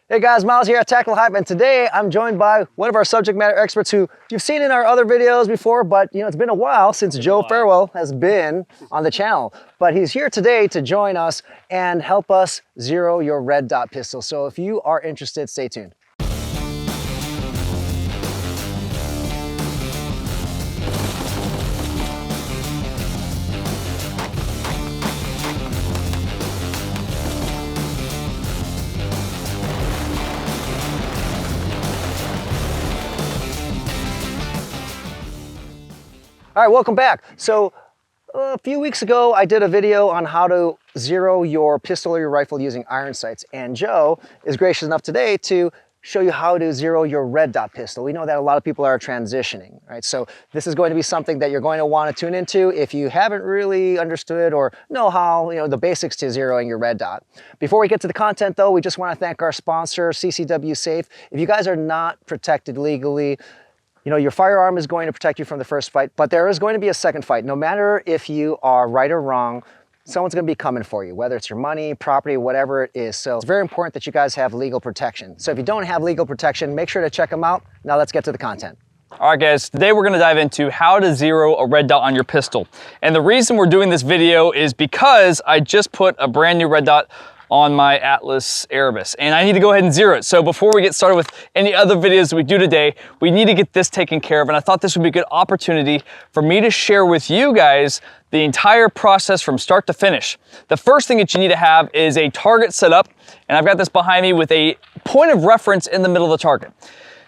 Hey guys, Miles here at Hyve, and today I'm joined by one of our subject matter experts who you've seen in our other videos before, but it's been a while since Joe Farewell has been on the channel. But he's here today to join us and help us zero your red dot pistol. So if you are interested, stay tuned. All right, welcome back. So a few weeks ago, I did a video on how to zero your pistol or your rifle using iron sights. And Joe is gracious enough today to show you how to zero your red dot pistol. We know that a lot of people are transitioning, right? So this is going to be something that you're going to want to tune into if you haven't really understood or know how, the basics to zeroing your red dot. Before we get to the content though, we just want to thank our sponsor, CCW Safe. If you guys are not protected legally, your firearm is going to protect you from the first fight, but there is going to be a second fight. No matter if you are right or wrong, someone's going to be coming for you, whether it's your money, property, whatever it is. So it's very important that you guys have legal protection. So if you don't have legal protection, make sure to check them out. Now let's get to the content. All right guys, today we're gonna dive into how to zero a red dot on your pistol. And the reason we're doing this video is because I just put a brand new red dot on my Atlas Erebus, and I need to go ahead and zero it. So before we get started with any other videos we do today, we need to get this taken care of, and I thought this would be a good opportunity for me to share with you guys the entire process from start to finish. The first thing that you need to have is a target set up, and I've got this behind me with a point of reference in the middle of the target.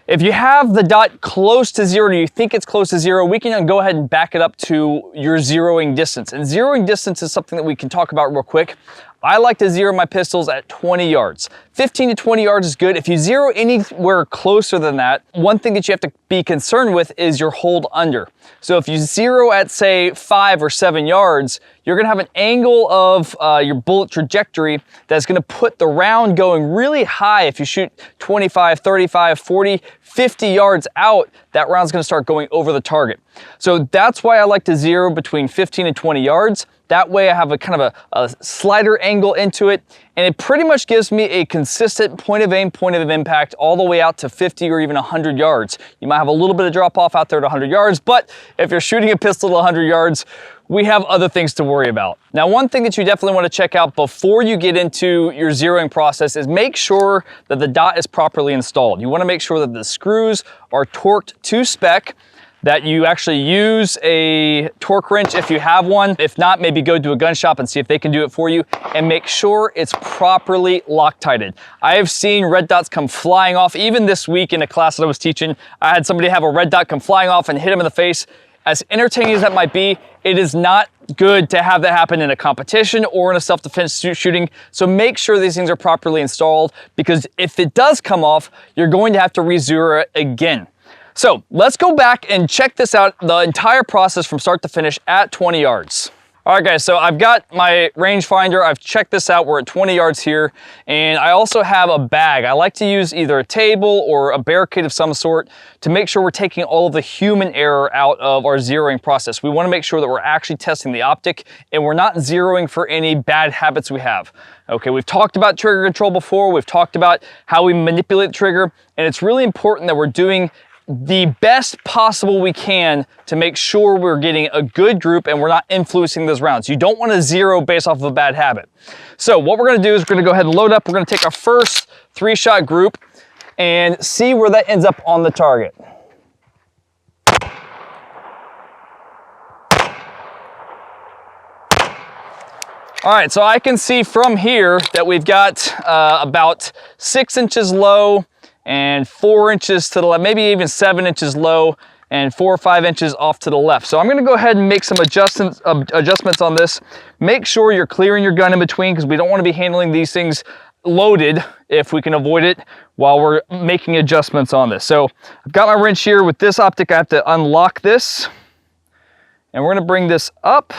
If you have the dot close to zero, or you think it's close to zero, we can go ahead and back it up to your zeroing distance. And zeroing distance is something that we can talk about real quick. I like to zero my pistols at 20 yards. 15 to 20 yards is good. If you zero anywhere closer than that, one thing that you have to be concerned with is your hold under. So if you zero at say 5 or 7 yards, you're gonna have an angle of your bullet trajectory that's gonna put the round going really high. If you shoot 25, 35, 40, 50 yards out, that round's gonna start going over the target. So that's why I like to zero between 15 and 20 yards. That way I have a kind of a slider angle into it, and it pretty much gives me a consistent point of aim, point of impact all the way out to 50 or even 100 yards. You might have a little bit of drop off out there at 100 yards, but if you're shooting a pistol at 100 yards, we have other things to worry about. Now, one thing that you definitely want to check out before you get into your zeroing process is make sure that the dot is properly installed. You want to make sure that the screws are torqued to spec, that you actually use a torque wrench if you have one. If not, maybe go to a gun shop and see if they can do it for you, and make sure it's properly Loctited. I have seen red dots come flying off. Even this week in a class that I was teaching, I had somebody have a red dot come flying off and hit him in the face. As entertaining as that might be, it is not good to have that happen in a competition or in a self-defense shooting. So make sure these things are properly installed, because if it does come off, you're going to have to re-zero it again. So let's go back and check this out, the entire process from start to finish at 20 yards. All right guys, so I've got my rangefinder. I've checked this out. We're at 20 yards here. And I also have a bag. I like to use either a table or a barricade of some sort to make sure we're taking all of the human error out of our zeroing process. We want to make sure that we're actually testing the optic and we're not zeroing for any bad habits we have. Okay, we've talked about trigger control before. We've talked about how we manipulate the trigger, and it's really important that we're doing the best possible we can to make sure we're getting a good group and we're not influencing those rounds. You don't want to zero based off of a bad habit. So what we're going to do is we're going to go ahead and load up. We're going to take our first 3-shot group and see where that ends up on the target. All right, so I can see from here that we've got about 6 inches low and 4 inches to the left, maybe even 7 inches low and 4 or 5 inches off to the left. So I'm gonna go ahead and make some adjustments on this. Make sure you're clearing your gun in between, because we don't wanna be handling these things loaded if we can avoid it while we're making adjustments on this. So I've got my wrench here. With this optic, I have to unlock this, and we're gonna bring this up.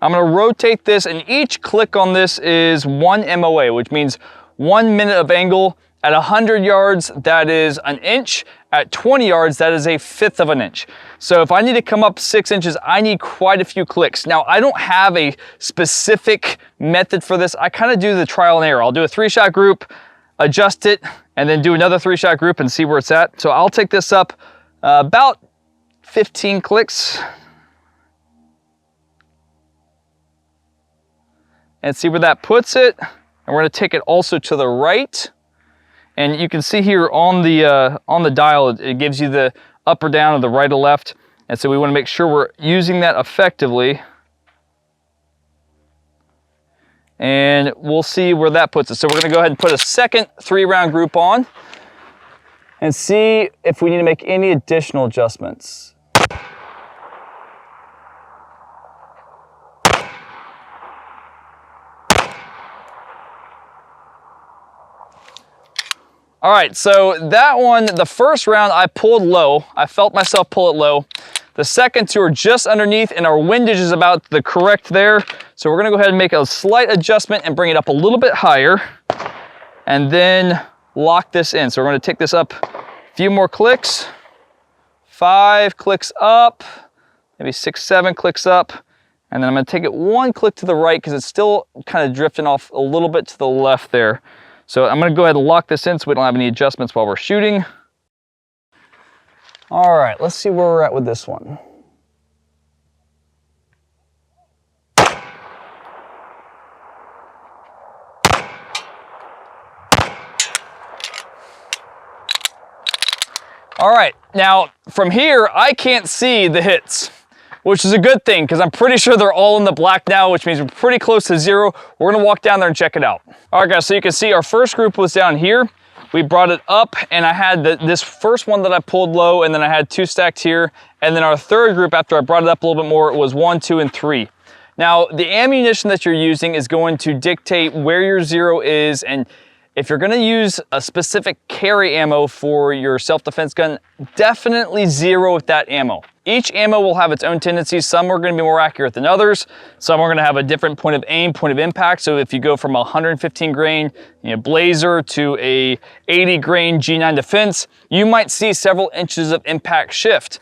I'm gonna rotate this, and each click on this is 1 MOA, which means 1 minute of angle. At 100 yards, that is an inch. At 20 yards, that is a 1/5 of an inch. So if I need to come up 6 inches, I need quite a few clicks. Now, I don't have a specific method for this. I kind of do the trial and error. I'll do a 3-shot group, adjust it, and then do another 3-shot group and see where it's at. So I'll take this up about 15 clicks and see where that puts it. And we're gonna take it also to the right. And you can see here on the dial, it gives you the up or down or the right or left. And so we wanna make sure we're using that effectively. And we'll see where that puts us. So we're gonna go ahead and put a second 3-round group on and see if we need to make any additional adjustments. All right, so that one, the first round I pulled low. I felt myself pull it low. The second two are just underneath and our windage is about the correct there. So we're gonna go ahead and make a slight adjustment and bring it up a little bit higher and then lock this in. So we're gonna take this up a few more clicks, 5 clicks up, maybe 6, 7 clicks up. And then I'm gonna take it 1 click to the right because it's still kind of drifting off a little bit to the left there. So I'm gonna go ahead and lock this in so we don't have any adjustments while we're shooting. All right, let's see where we're at with this one. All right, now from here, I can't see the hits, which is a good thing because I'm pretty sure they're all in the black now, which means we're pretty close to 0. We're gonna walk down there and check it out. All right guys, so you can see our first group was down here. We brought it up and I had this first one that I pulled low and then I had 2 stacked here. And then our third group after I brought it up a little bit more, it was 1, 2, and 3. Now the ammunition that you're using is going to dictate where your 0 is, and if you're gonna use a specific carry ammo for your self-defense gun, definitely 0 with that ammo. Each ammo will have its own tendencies. Some are gonna be more accurate than others. Some are gonna have a different point of aim, point of impact. So if you go from a 115 grain Blazer to a 80 grain G9 Defense, you might see several inches of impact shift.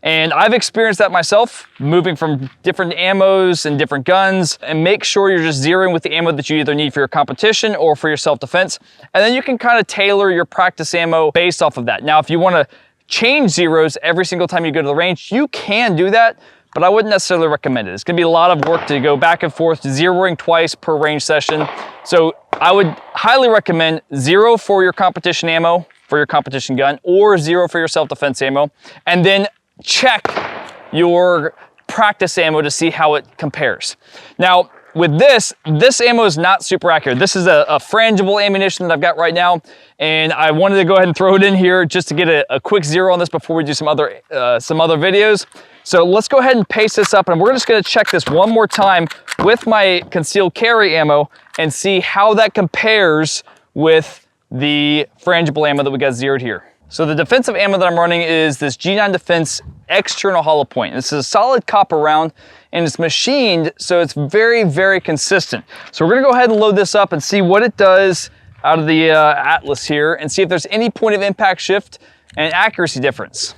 And I've experienced that myself, moving from different ammos and different guns, and make sure you're just zeroing with the ammo that you either need for your competition or for your self-defense. And then you can kind of tailor your practice ammo based off of that. Now, if you wanna change zeros every single time you go to the range, you can do that, but I wouldn't necessarily recommend it. It's gonna be a lot of work to go back and forth, zeroing twice per range session. So I would highly recommend 0 for your competition ammo, for your competition gun, or 0 for your self-defense ammo, and then check your practice ammo to see how it compares. Now, with this ammo is not super accurate. This is a frangible ammunition that I've got right now, and I wanted to go ahead and throw it in here just to get a quick 0 on this before we do some other videos. So let's go ahead and paste this up, and we're just gonna check this one more time with my concealed carry ammo and see how that compares with the frangible ammo that we got zeroed here. So the defensive ammo that I'm running is this G9 Defense external hollow point. This is a solid copper round and it's machined, so it's very, very consistent. So we're gonna go ahead and load this up and see what it does out of the Atlas here and see if there's any point of impact shift and accuracy difference.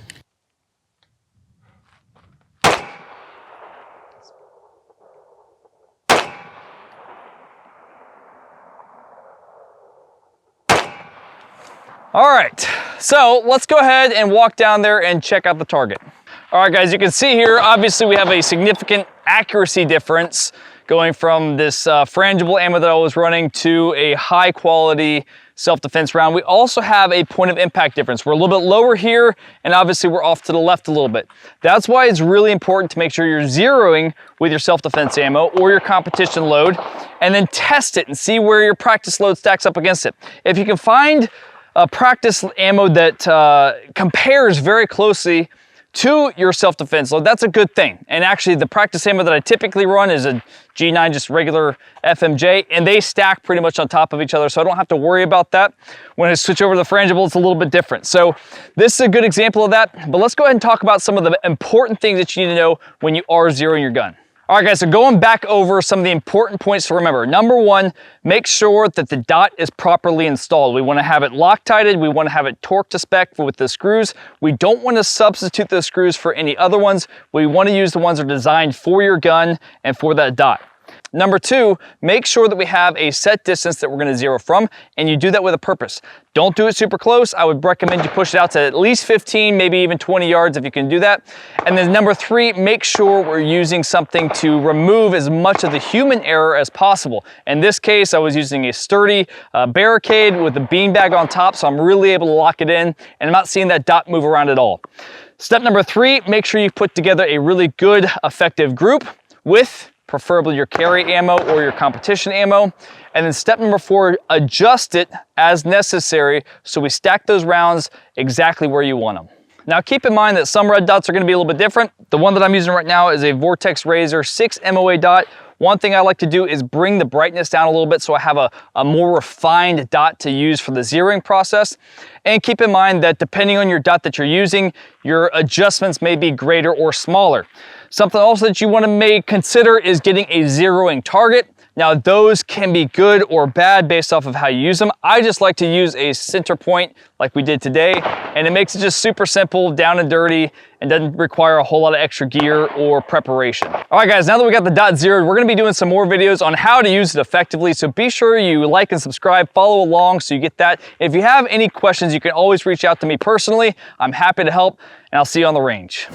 All right, so let's go ahead and walk down there and check out the target. All right, guys, you can see here, obviously we have a significant accuracy difference going from this frangible ammo that I was running to a high quality self-defense round. We also have a point of impact difference. We're a little bit lower here, and obviously we're off to the left a little bit. That's why it's really important to make sure you're zeroing with your self-defense ammo or your competition load, and then test it and see where your practice load stacks up against it. If you can find practice ammo that compares very closely to your self-defense load, that's a good thing. And actually the practice ammo that I typically run is a G9, just regular FMJ, and they stack pretty much on top of each other, so I don't have to worry about that. When I switch over to the frangible, it's a little bit different. So this is a good example of that, but let's go ahead and talk about some of the important things that you need to know when you are zeroing your gun. All right, guys, so going back over some of the important points to remember. Number one, make sure that the dot is properly installed. We want to have it Loctited. We want to have it torqued to spec with the screws. We don't want to substitute those screws for any other ones. We want to use the ones that are designed for your gun and for that dot. Number two, make sure that we have a set distance that we're gonna zero from, and you do that with a purpose. Don't do it super close. I would recommend you push it out to at least 15, maybe even 20 yards if you can do that. And then number three, make sure we're using something to remove as much of the human error as possible. In this case, I was using a sturdy barricade with a beanbag on top, so I'm really able to lock it in, and I'm not seeing that dot move around at all. Step number three, make sure you put together a really good, effective group with preferably your carry ammo or your competition ammo. And then step number four, adjust it as necessary so we stack those rounds exactly where you want them. Now keep in mind that some red dots are gonna be a little bit different. The one that I'm using right now is a Vortex Razor 6 MOA dot. One thing I like to do is bring the brightness down a little bit so I have a more refined dot to use for the zeroing process. And keep in mind that depending on your dot that you're using, your adjustments may be greater or smaller. Something else that you want to consider is getting a zeroing target. Now those can be good or bad based off of how you use them. I just like to use a center point like we did today, and it makes it just super simple, down and dirty, and doesn't require a whole lot of extra gear or preparation. All right guys, now that we got the dot zeroed, we're gonna be doing some more videos on how to use it effectively, so be sure you like and subscribe, follow along so you get that. If you have any questions, you can always reach out to me personally. I'm happy to help, and I'll see you on the range.